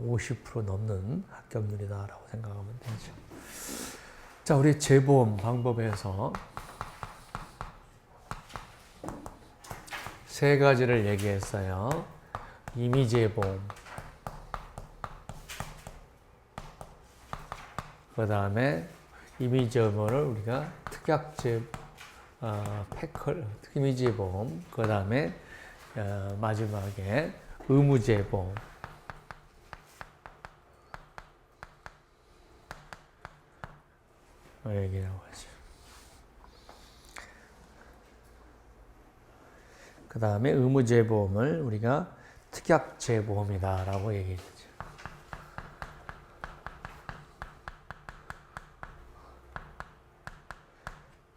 50% 넘는 합격률이다라고 생각하면 되죠. 자, 우리 재보험 방법에서 세 가지를 얘기했어요. 임의재보험, 그 다음에 임의재보험을 우리가 임의재보험, 그 다음에 마지막에 의무재보험. 얘기라고 하죠. 그 다음에 의무재보험을 우리가 특약재보험이다라고 얘기했죠.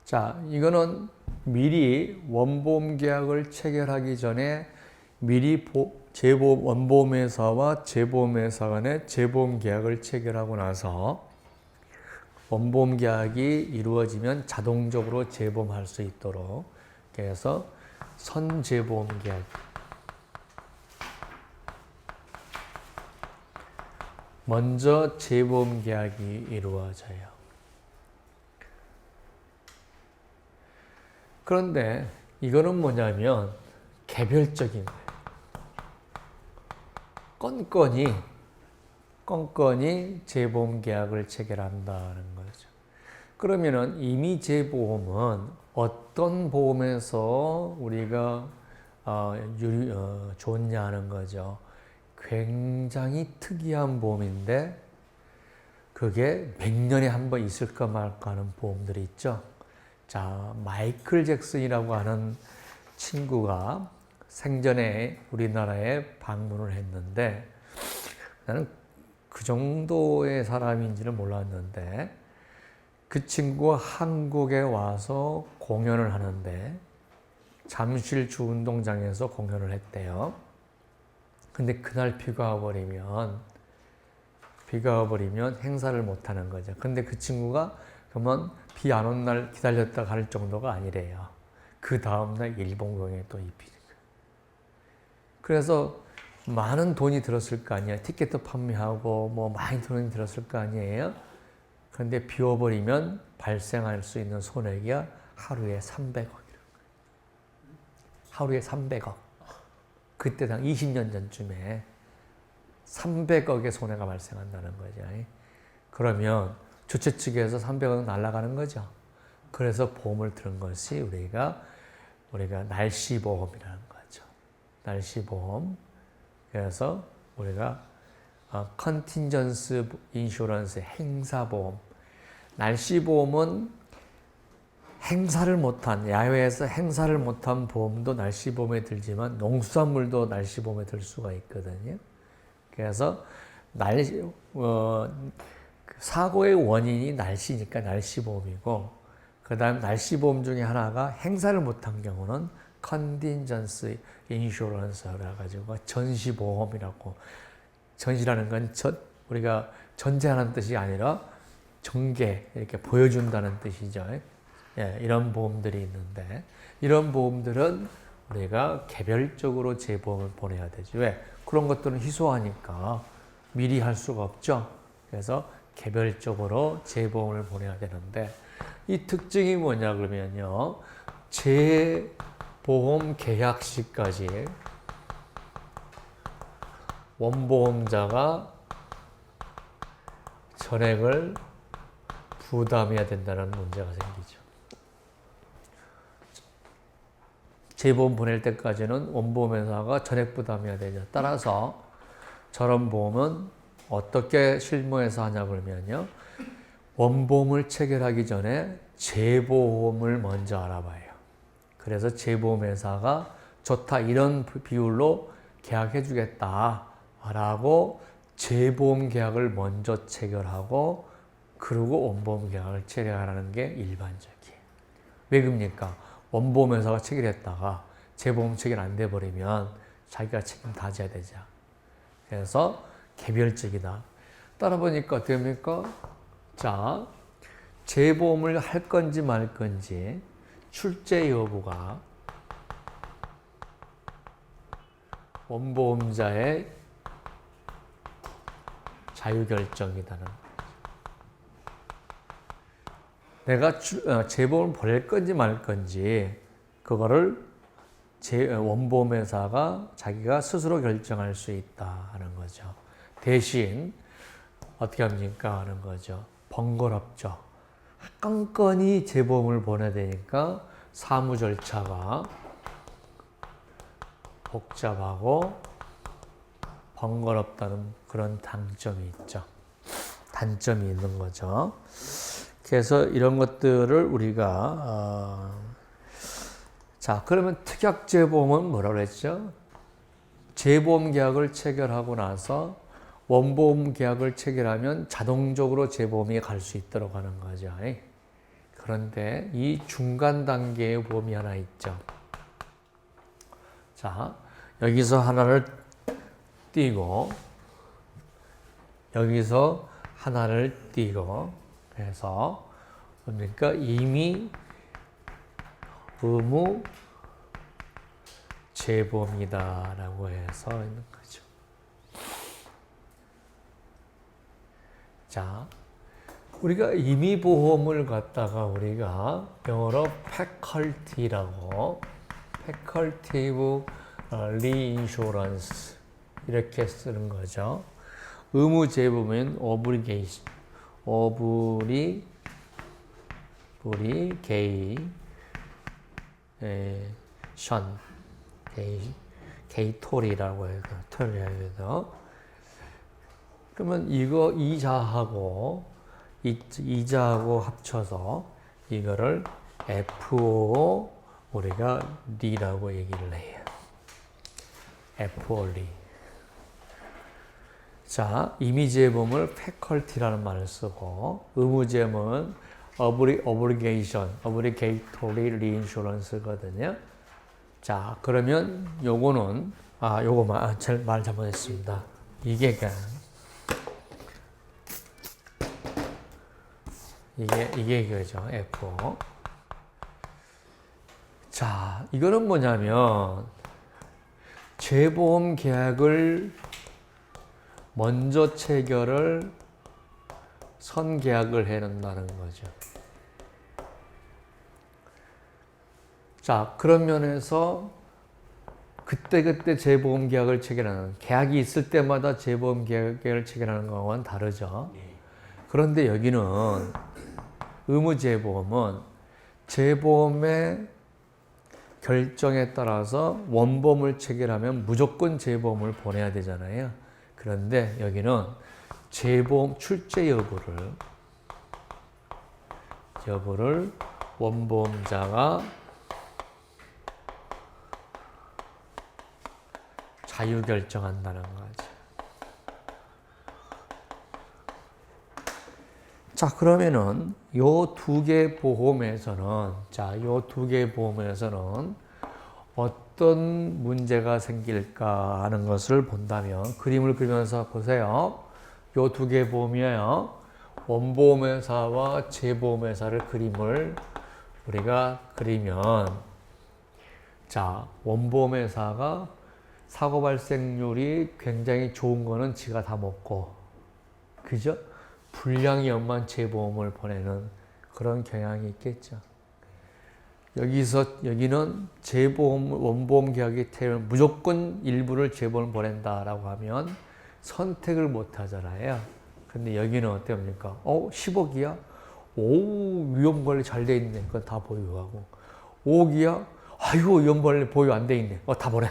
자, 이거는 미리 원보험 계약을 체결하기 전에 미리 원보험회사와 재보험회사 간의 재보험 계약을 체결하고 나서 원보험 계약이 이루어지면 자동적으로 재보험할 수 있도록, 그래서 선재보험 계약, 먼저 재보험 계약이 이루어져요. 그런데 이거는 뭐냐면 개별적인 거예요. 건건이 재보험 계약을 체결한다는 거죠. 그러면은 임의재보험은 어떤 보험에서 우리가 좋냐 하는 거죠. 굉장히 특이한 보험인데 그게 100년에 한 번 있을까 말까 하는 보험들이 있죠. 자, 마이클 잭슨이라고 하는 친구가 생전에 우리나라에 방문을 했는데 나는 그 정도의 사람인지는 몰랐는데 그 친구가 한국에 와서 공연을 하는데 잠실 주운동장에서 공연을 했대요. 근데 그날 비가 와버리면 행사를 못 하는 거죠. 근데 그 친구가 그러면 비 안 온 날 기다렸다 갈 정도가 아니래요. 그 다음날 일본공연에 또 입히는 거예요. 그래서 많은 돈이 들었을 거 아니에요. 티켓도 판매하고 뭐 많이 돈이 들었을 거 아니에요. 그런데 비 와버리면 발생할 수 있는 손해가 하루에 300억이라고. 하루에 300억. 그때 당 20년 전쯤에 300억의 손해가 발생한다는 거죠. 그러면 주최 측에서 300억 날아가는 거죠. 그래서 보험을 들은 것이 우리가 날씨보험이라는 거죠. 날씨보험. 그래서 우리가 컨틴전스 인슈런스, 행사보험. 날씨보험은 야외에서 행사를 못한 보험도 날씨보험에 들지만 농수산물도 날씨보험에 들 수가 있거든요. 그래서 사고의 원인이 날씨니까 날씨보험이고, 그 다음 날씨보험 중에 하나가 행사를 못한 경우는 컨틴전스 인슈런스라 가지고 전시보험이라고. 전시라는 건 우리가 전제하는 뜻이 아니라 전개, 이렇게 보여준다는 뜻이죠. 이런 보험들이 있는데 이런 보험들은 우리가 개별적으로 재보험을 보내야 되지. 왜? 그런 것들은 희소하니까 미리 할 수가 없죠. 그래서 개별적으로 재보험을 보내야 되는데 이 특징이 뭐냐 그러면요. 재보험 계약 시까지 원보험자가 전액을 부담해야 된다는 문제가 생기죠. 재보험 보낼 때까지는 원보험회사가 전액 부담해야 되죠. 따라서 저런 보험은 어떻게 실무에서 하냐 그러면요. 원보험을 체결하기 전에 재보험을 먼저 알아봐요. 그래서 재보험회사가 좋다 이런 비율로 계약해 주겠다 라고 재보험 계약을 먼저 체결하고 그리고 원보험 계약을 체결하는 게 일반적이에요. 왜 그럽니까? 원보험회사가 체결했다가 재보험 체결 안 돼버리면 자기가 책임 다 져야 되죠. 그래서 개별적이다. 따라 보니까 어떻게 합니까? 자, 재보험을 할 건지 말 건지 출제 여부가 원보험자의 자유결정이다는. 내가 재보험을 보낼 건지 말 건지 그거를 원보험회사가 자기가 스스로 결정할 수 있다 하는 거죠. 대신 어떻게 합니까 하는 거죠. 번거롭죠. 건건이 재보험을 보내야 되니까 사무 절차가 복잡하고 번거롭다는 그런 단점이 있죠. 단점이 있는 거죠. 그래서 이런 것들을 우리가 자, 그러면 특약재보험은 뭐라고 그랬죠? 재보험 계약을 체결하고 나서 원보험 계약을 체결하면 자동적으로 재보험이 갈 수 있도록 하는 거죠. 그런데 이 중간 단계의 보험이 하나 있죠. 자, 여기서 하나를 띄고 여기서 하나를 띄고 해서 그러니까 이미 의무 재보험이다라고 해서 있는 거죠. 자, 우리가 임의보험을 갖다가 우리가 영어로 faculty라고 facultative reinsurance 이렇게 쓰는 거죠. 의무 재보험은 obligation, 게이톨이라고 해서 그러면 이거 이자하고 합쳐서 이거를 FO 우리가 D라고 얘기를 해요. FO D. 자, 임의재보험을 faculty라는 말을 쓰고 의무재보험은 obligatory reinsurance거든요. 자, 그러면 요거는 요거만 말 잘못했습니다. 이게 그죠. F. 자, 이거는 뭐냐면 재보험 계약을 먼저 체결을 선계약을 해놓는다는 거죠. 자, 그런 면에서 그때 재보험 계약을 체결하는 계약이 있을 때마다 재보험 계약을 체결하는 거와는 다르죠. 그런데 여기는 의무재보험은 재보험의 결정에 따라서 원보험을 체결하면 무조건 재보험을 보내야 되잖아요. 그런데 여기는 재보험 출제 여부를 원보험자가 자유결정한다는 거죠. 자, 그러면은 요 두 개 보험에서는 어떤 문제가 생길까 하는 것을 본다면 그림을 그리면서 보세요. 요 두 개 보험이에요. 원보험회사와 재보험회사를 그림을 우리가 그리면 자, 원보험회사가 사고 발생률이 굉장히 좋은 거는 지가 다 먹고 그죠? 불량이었만 재보험을 보내는 그런 경향이 있겠죠. 여기는 원보험 계약이 되면 무조건 일부를 재보험을 보낸다라고 하면 선택을 못 하잖아요. 근데 여기는 어떻습니까? 10억이야? 오, 위험관리 잘 돼 있네. 그건 다 보유하고. 5억이야? 아이고, 위험관리 보유 안 돼 있네. 다 보내.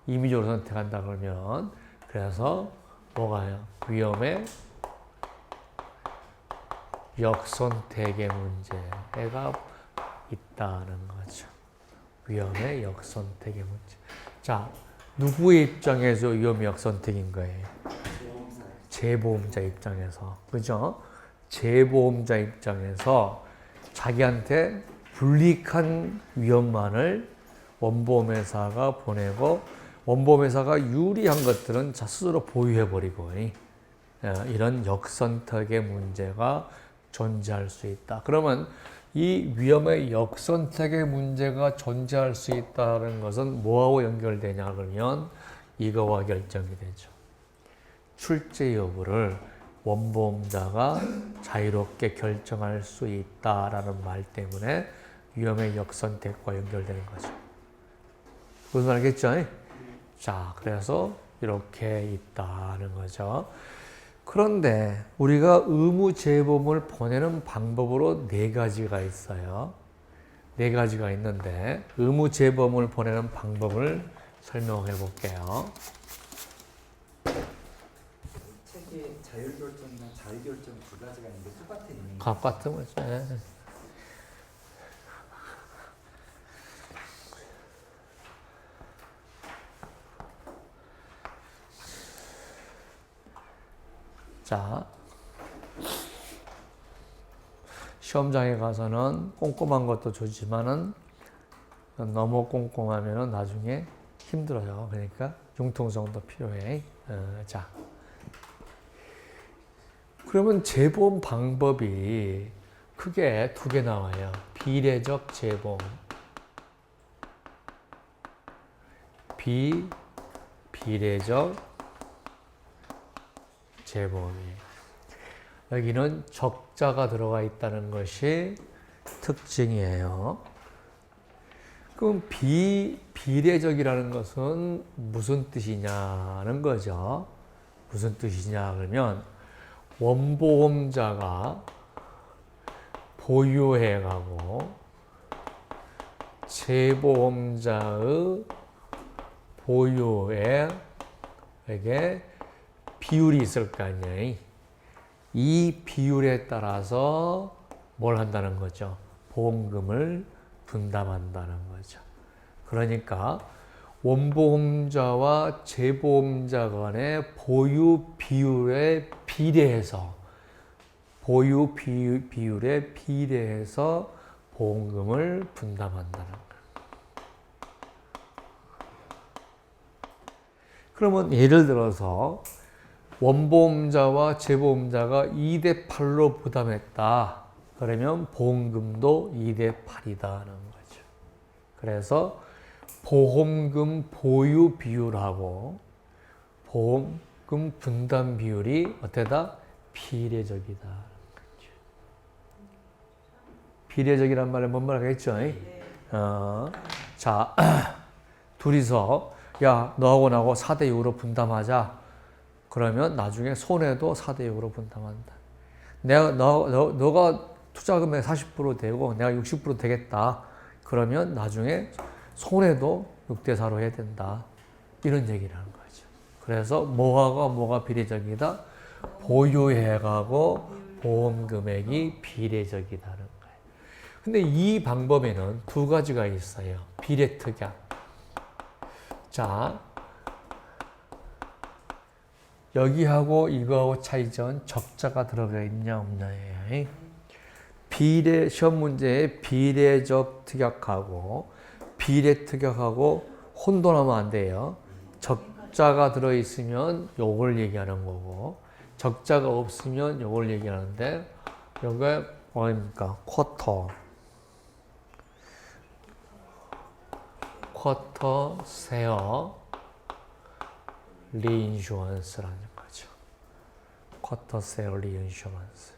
임의적으로 선택한다 그러면 그래서 뭐가요? 위험의 역선택의 문제가 있다는 거죠. 위험의 역선택의 문제. 자, 누구의 입장에서 위험의 역선택인 거예요? 재보험자 입장에서. 그죠? 재보험자 입장에서 자기한테 불이익한 위험만을 원보험회사가 보내고 원보험회사가 유리한 것들은 스스로 보유해버리고 이런 역선택의 문제가 존재할 수 있다. 그러면 이 위험의 역선택의 문제가 존재할 수 있다는 것은 뭐하고 연결되냐 그러면 이거와 결정이 되죠. 출제 여부를 원보험자가 자유롭게 결정할 수 있다라는 말 때문에 위험의 역선택과 연결되는 거죠. 무슨 말 알겠죠? 자, 그래서 이렇게 있다는 거죠. 그런데 우리가 의무재보험을 보내는 방법으로 4가지가 있어요. 4가지가 있는데 의무재보험을 보내는 방법을 설명해 볼게요. 책에 자율결정이나 자유결정 2가지가 있는데 똑같은 의미. 같은 거죠. 네. 자, 시험장에 가서는 꼼꼼한 것도 좋지만은 너무 꼼꼼하면은 나중에 힘들어요. 그러니까 융통성도 필요해. 자, 그러면 재보험 방법이 크게 2개 나와요. 비례적 재보험, 비례적 재보험이에요. 여기는 적자가 들어가 있다는 것이 특징이에요. 그럼 비례적이라는 것은 무슨 뜻이냐는 거죠. 무슨 뜻이냐 그러면 원보험자가 보유해가고 재보험자의 보유액에 비율이 있을 거 아니에요. 이 비율에 따라서 뭘 한다는 거죠? 보험금을 분담한다는 거죠. 그러니까 원보험자와 재보험자 간의 보유 비율에 비례해서 비율에 비례해서 보험금을 분담한다는 거예요. 그러면 예를 들어서 원보험자와 재보험자가 2대8로 부담했다. 그러면 보험금도 2대8이다는 거죠. 그래서 보험금 보유 비율하고 보험금 분담 비율이 어때다? 비례적이다. 비례적이란 말은 뭔 말 하겠죠? 자, 둘이서 야, 너하고 나하고 4대6으로 분담하자. 그러면 나중에 손해도 4대6으로 분담한다. 너가 투자금액 40% 되고 내가 60% 되겠다. 그러면 나중에 손해도 6대4로 해야 된다. 이런 얘기를 하는 거죠. 그래서 뭐가 비례적이다? 보유액하고 보험 금액이 비례적이다는 거예요. 근데 이 방법에는 2가지가 있어요. 비례특약. 자, 여기하고 이거하고 차이점 적자가 들어가 있냐 없냐예요. 시험 문제에 비례적 특약하고 비례특약하고 혼돈하면 안 돼요. 적자가 들어있으면 요걸 얘기하는 거고 적자가 없으면 요걸 얘기하는데 요게 뭐입니까? 쿼터 세어 리인슈런스라는 거죠. 쿼터 세어 리인슈런스.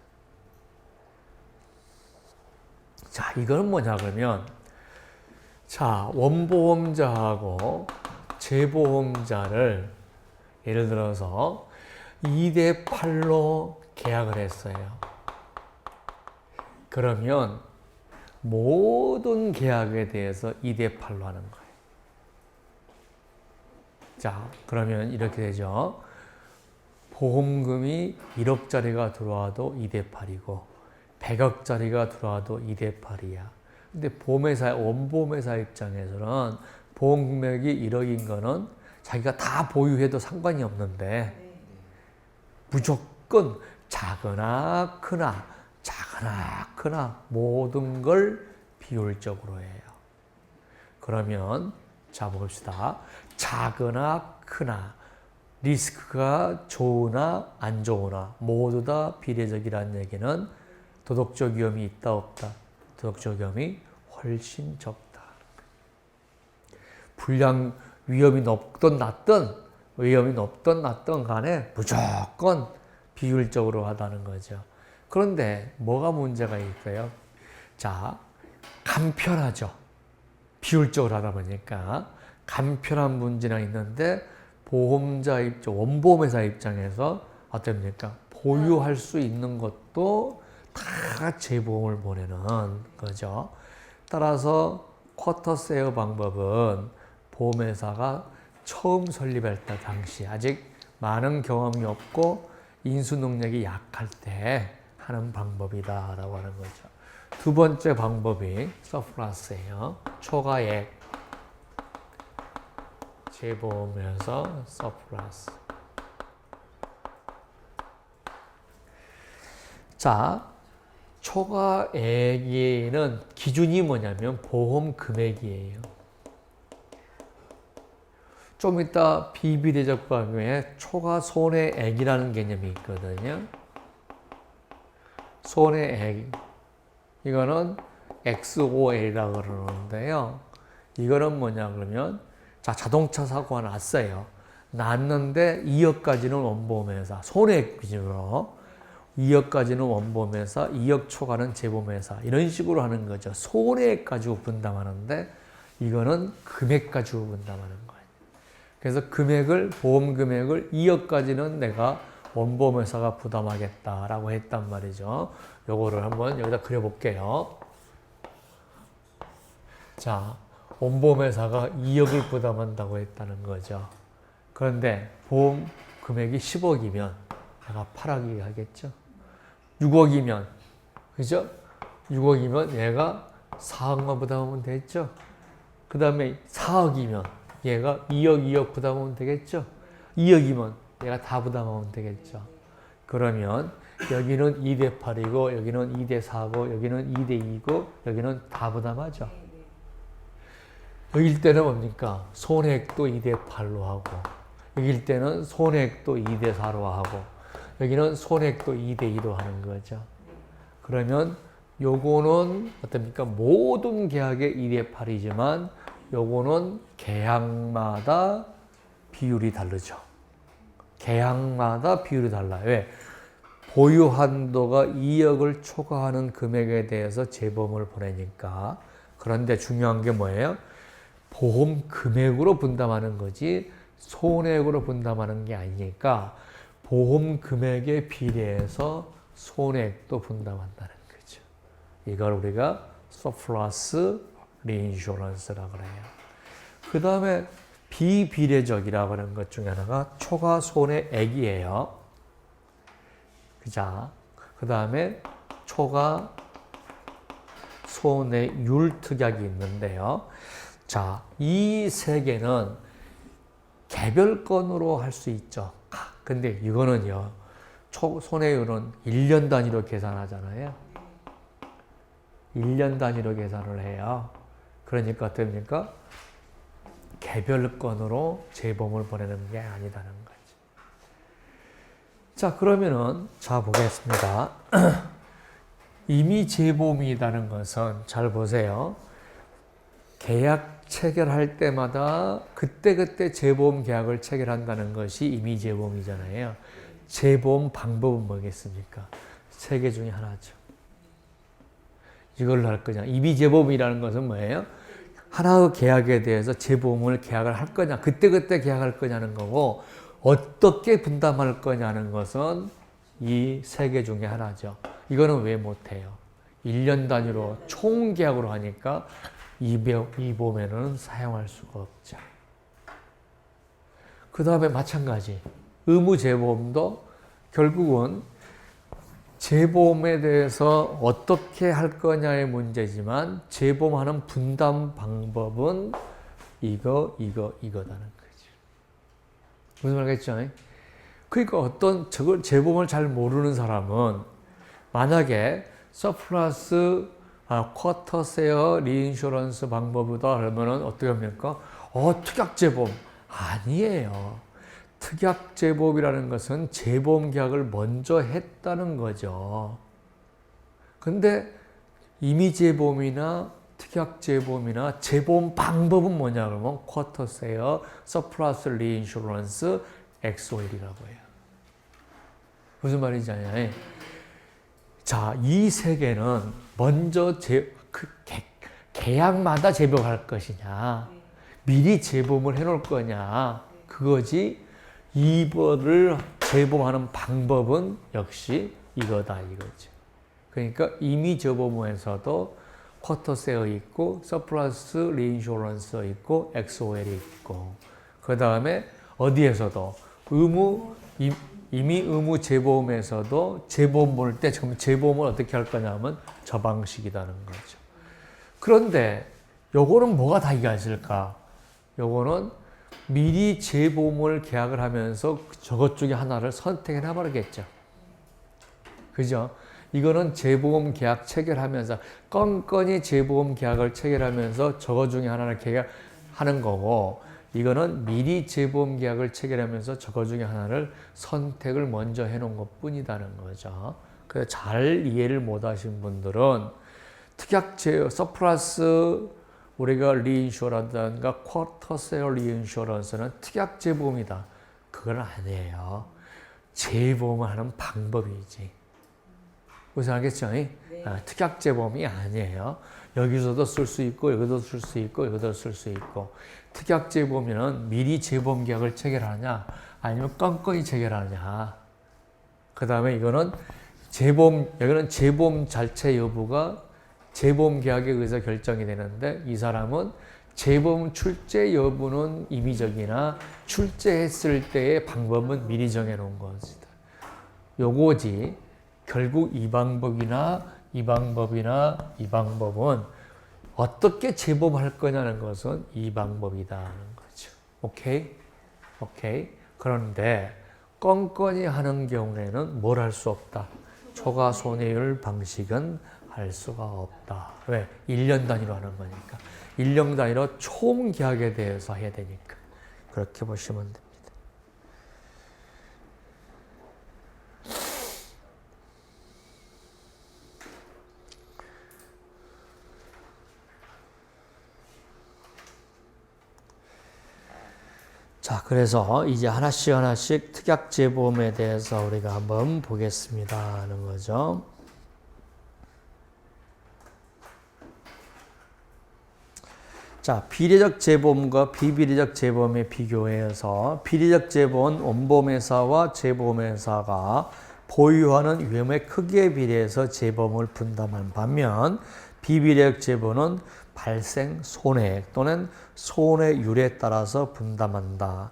자, 이거는 뭐냐 그러면 자, 원보험자하고 재보험자를 예를 들어서 2대8로 계약을 했어요. 그러면 모든 계약에 대해서 2대8로 하는 거예요. 자, 그러면 이렇게 되죠. 보험금이 1억짜리가 들어와도 2대8이고 100억짜리가 들어와도 2대8이야. 근데 원보험회사 입장에서는 보험 금액이 1억인 거는 자기가 다 보유해도 상관이 없는데 무조건 작거나 크나 모든 걸 비율적으로 해요. 그러면 자 봅시다. 작거나 크나 리스크가 좋으나 안 좋으나 모두 다 비례적이라는 얘기는 도덕적 위험이 있다 없다. 도덕적 위험이 훨씬 적다. 불량 위험이 높든 낮든 위험이 높든 낮든 간에 무조건 비율적으로 하다는 거죠. 그런데 뭐가 문제가 있어요? 자, 간편하죠. 비율적으로 하다 보니까 간편한 문제는 있는데 보험자 입장, 원보험회사 입장에서 어떻습니까? 보유할 수 있는 것도 다 재보험을 보내는 거죠. 따라서 쿼터 세어 방법은 보험회사가 처음 설립할 때 당시 아직 많은 경험이 없고 인수 능력이 약할 때 하는 방법이다라고 하는 거죠. 두 번째 방법이 서플러스예요. 초과액 재보험에서 서플러스. 자, 초과액에는 기준이 뭐냐면 보험 금액이에요. 좀 이따 비비례적 경우에 초과 손해액이라는 개념이 있거든요. 손해액. 이거는 XOL이라고 그러는데요. 이거는 뭐냐 그러면 자, 자동차 사고가 났어요. 났는데 2억까지는 원보험회사, 손해액 기준으로 2억까지는 원보험회사, 2억 초과는 재보험회사 이런 식으로 하는 거죠. 손해액 가지고 분담하는데 이거는 금액 가지고 분담하는 거예요. 그래서 금액을 보험 금액을 2억까지는 내가 원보험회사가 부담하겠다라고 했단 말이죠. 요거를 한번 여기다 그려볼게요. 자, 원보험회사가 2억을 부담한다고 했다는 거죠. 그런데 보험 금액이 10억이면 내가 8억이 하겠죠. 6억이면 그죠? 6억이면 얘가 4억만 부담하면 되겠죠. 그 다음에 4억이면 얘가 2억 부담하면 되겠죠. 2억이면 얘가 다 부담하면 되겠죠. 그러면 여기는 2대 8이고 여기는 2대 4고 여기는 2대 2고 여기는 다 부담하죠. 여길 때는 뭡니까? 손해액도 2대 8로 하고 여길 때는 손해액도 2대 4로 하고 여기는 손해액도 2대 2로 하는 거죠. 그러면 요거는 어떻습니까? 모든 계약의 2대 8이지만 요거는 계약마다 비율이 다르죠. 계약마다 비율이 달라요. 왜? 보유 한도가 2억을 초과하는 금액에 대해서 재보험을 보내니까. 그런데 중요한 게 뭐예요? 보험 금액으로 분담하는 거지 손해액으로 분담하는 게 아니니까 보험 금액에 비례해서 손해액도 분담한다는 거죠. 이걸 우리가 서플러스 리인슈런스라고 그래요. 그 다음에 비비례적이라고 하는 것 중에 하나가 초과 손해액이에요. 자, 그 다음에 초과 손해율 특약이 있는데요. 자, 이 세 개는 개별건으로 할 수 있죠. 근데 이거는요, 손해율은 1년 단위로 계산하잖아요. 1년 단위로 계산을 해요. 그러니까 어떻습니까? 개별건으로 재보험을 보내는 게 아니다는 거죠. 자, 그러면은, 자, 보겠습니다. 이미 재보험이라는 것은, 잘 보세요. 계약 체결할 때마다 그때그때 재보험 계약을 체결한다는 것이 이미 재보험이잖아요. 재보험 방법은 뭐겠습니까? 세 개 중에 하나죠. 이걸로 할 거냐. 이미 재보험이라는 것은 뭐예요? 하나의 계약에 대해서 재보험을 계약을 할 거냐, 그때그때 계약할 거냐는 거고, 어떻게 분담할 거냐는 것은 이 세 개 중에 하나죠. 이거는 왜 못해요? 1년 단위로 총 계약으로 하니까 이 보험에는 사용할 수가 없죠. 그 다음에 마찬가지. 의무재보험도 결국은 재보험에 대해서 어떻게 할 거냐의 문제지만 재보험하는 분담 방법은 이거다는 거죠. 무슨 말이겠죠? 그러니까 어떤 저걸 재보험을 잘 모르는 사람은 만약에 서플러스 쿼터 세어 리인슈런스 방법이다 그러면은 어떻게 합니까? 특약재보험. 아니에요. 특약재보험이라는 것은 재보험 계약을 먼저 했다는 거죠. 근데 임의재보험이나 특약 재보험이나 재보험 방법은 뭐냐 그러면 쿼터 세어, 서플러스 리인슈런스, XOL이라고 해요. 무슨 말인지 아냐? 자, 이 세 개는 먼저 계약마다 재보험할 것이냐, 미리 재보험을 해놓을 거냐, 그거지. 이거를 재보험하는 방법은 역시 이거다 이거지. 그러니까 이미 재보험에서도 쿼터세어 있고, 서플러스 리인슈런스 있고, XOL이 있고, 그 다음에 어디에서도 이미 의무 재보험에서도 재보험 볼 때 지금 재보험을 어떻게 할 거냐면 저 방식이라는 거죠. 그런데 요거는 뭐가 다이가 있을까? 요거는 미리 재보험을 계약을 하면서 저것 중에 하나를 선택해 놔버리겠죠. 그죠? 이거는 재보험 계약 체결하면서 껌껌이 재보험 계약을 체결하면서 저거 중에 하나를 계약하는 거고, 이거는 미리 재보험 계약을 체결하면서 저거 중에 하나를 선택을 먼저 해놓은 것 뿐이라는 거죠. 그래서 잘 이해를 못 하신 분들은 특약 서플러스 우리가 리인슈런스가 쿼터세어 리인슈런스는 특약 재보험이다. 그건 아니에요. 재보험을 하는 방법이지. 무슨 알겠죠? 네. 특약 재보험이 아니에요. 여기서도 쓸 수 있고 여기도 쓸 수 있고 여기도 쓸 수 있고. 특약 재보험은 미리 재보험 계약을 체결하냐 아니면 껌껌이 체결하냐. 그 다음에 이거는 여기는 재보험 자체 여부가 재보험 계약에 의해서 결정이 되는데, 이 사람은 재보험 출제 여부는 임의적이나 출제했을 때의 방법은 미리 정해놓은 것이다. 요거지. 결국 이 방법이나 이 방법은 어떻게 재보험할 거냐는 것은 이 방법이다는 거죠. 오케이? 그런데 껌껌이 하는 경우에는 뭘 할 수 없다. 초과 손해율 방식은 할 수가 없다. 왜? 1년 단위로 하는 거니까. 1년 단위로 총 계약에 대해서 해야 되니까. 그렇게 보시면 됩니다. 자, 그래서 이제 하나씩 특약 재보험에 대해서 우리가 한번 보겠습니다 하는 거죠. 자, 비례적 재보험과 비비례적 재보험의 비교해서 비례적 재보험은 원보험회사와 재보험회사가 보유하는 위험의 크기에 비례해서 재보험을 분담한 반면, 비비례적 재보험은 발생 손해액 또는 손해율에 따라서 분담한다.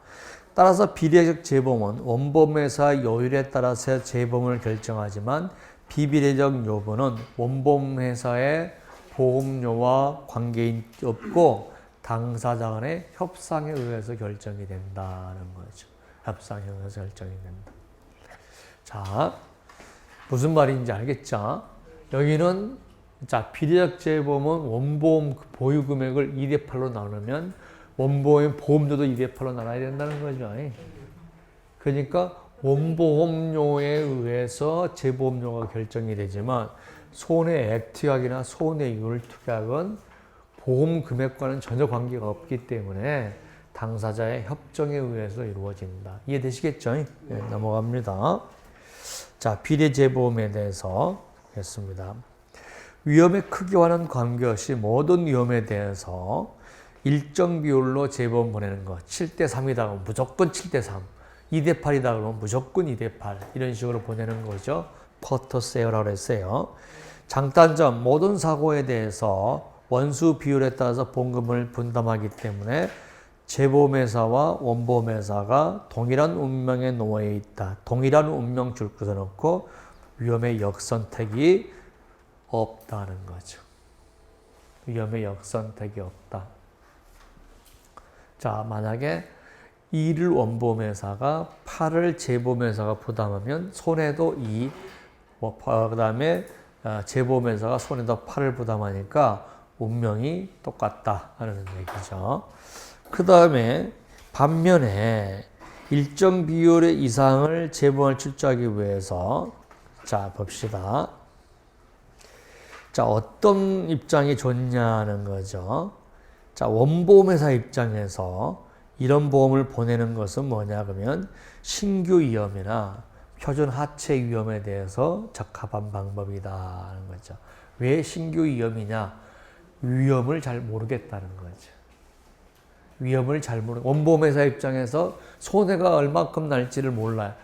따라서 비례적 재보험은 원보험회사 요율에 따라서 재보험을 결정하지만, 비비례적 요보는 원보험회사의 보험료와 관계인 없고 당사자 간의 협상에 의해서 결정이 된다는 거죠. 협상에 의해서 결정이 된다. 자, 무슨 말인지 알겠죠? 여기는 자, 비례적 재보험은 원보험 보유 금액을 2대 8로 나누면 원보험 보험료도 2대 8로 나눠야 된다는 거죠. 그러니까 원보험료에 의해서 재보험료가 결정이 되지만, 손해액 특약이나 손해율 특약은 보험 금액과는 전혀 관계가 없기 때문에 당사자의 협정에 의해서 이루어진다. 이해되시겠죠? 네, 넘어갑니다. 자, 비례 재보험에 대해서 보겠습니다. 위험의 크기와는 관계없이 모든 위험에 대해서 일정 비율로 재보험 보내는 것. 7대3이다 그러면 무조건 7대3. 2대8이다 그러면 무조건 2대8. 이런 식으로 보내는 거죠. 쿼터세어라고 했어요. 장단점, 모든 사고에 대해서 원수 비율에 따라서 보험금을 분담하기 때문에 재보험회사와 원보험회사가 동일한 운명에 놓여 있다. 동일한 운명 줄 것을 놓고 위험의 역선택이 없다는 거죠. 위험의 역선택이 없다. 자, 만약에 2를 원보험회사가 8을 재보험회사가 부담하면 손해도 2, 그 다음에 재보험회사가 손해도 8을 부담하니까 운명이 똑같다 하는 얘기죠. 그 다음에 반면에 일정 비율의 이상을 재보험을 출자하기 위해서, 자 봅시다. 자, 어떤 입장이 좋냐는 거죠. 자, 원보험회사 입장에서 이런 보험을 보내는 것은 뭐냐 그러면 신규 위험이나 표준 하체 위험에 대해서 적합한 방법이다 하는 거죠. 왜 신규 위험이냐? 위험을 잘 모르겠다는 거죠. 위험을 잘 모르고 원보험회사 입장에서 손해가 얼마큼 날지를 몰라요.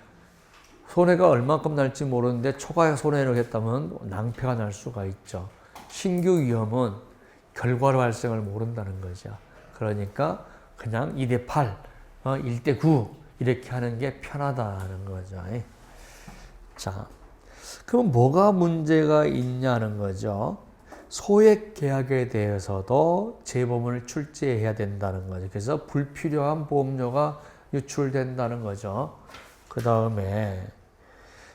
손해가 얼마큼 날지 모르는데 초과의 손해를 했다면 낭패가 날 수가 있죠. 신규 위험은 결과로 발생을 모른다는 거죠. 그러니까 그냥 2대8, 1대9 이렇게 하는 게 편하다는 거죠. 자, 그럼 뭐가 문제가 있냐는 거죠. 소액 계약에 대해서도 재보험을 출제해야 된다는 거죠. 그래서 불필요한 보험료가 유출된다는 거죠. 그 다음에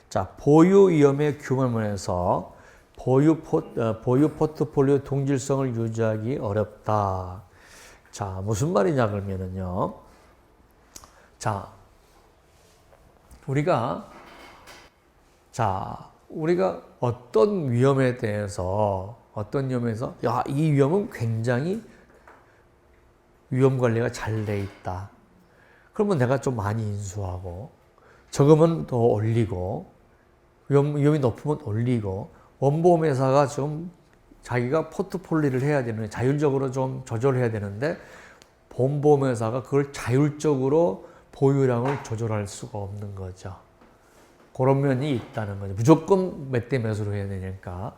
자, 보유 위험의 규모면에서 보유 포트폴리오 동질성을 유지하기 어렵다. 자, 무슨 말이냐 그러면은요. 자, 우리가 어떤 위험에 대해서 야, 이 위험은 굉장히 위험 관리가 잘 돼 있다. 그러면 내가 좀 많이 인수하고 적으면 더 올리고 위험이 높으면 올리고 원보험회사가 좀 자기가 포트폴리오를 해야 되는데 자율적으로 좀 조절해야 되는데 본보험회사가 그걸 자율적으로 보유량을 조절할 수가 없는 거죠. 그런 면이 있다는 거죠. 무조건 몇 대 몇으로 해야 되니까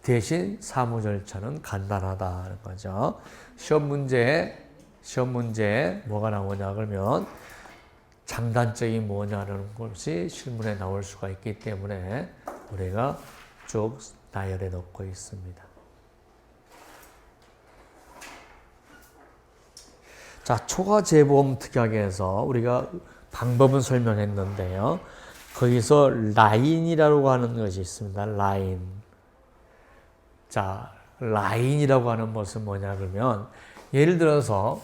대신 사무 절차는 간단하다는 거죠. 시험 문제에 뭐가 나오냐 그러면 장단점이 뭐냐는 것이 실문에 나올 수가 있기 때문에 우리가 쭉 나열해 놓고 있습니다. 자, 초과 재보험 특약에서 우리가 방법은 설명했는데요. 거기서 라인이라고 하는 것이 있습니다. 라인. 자, 라인이라고 하는 것은 뭐냐 그러면 예를 들어서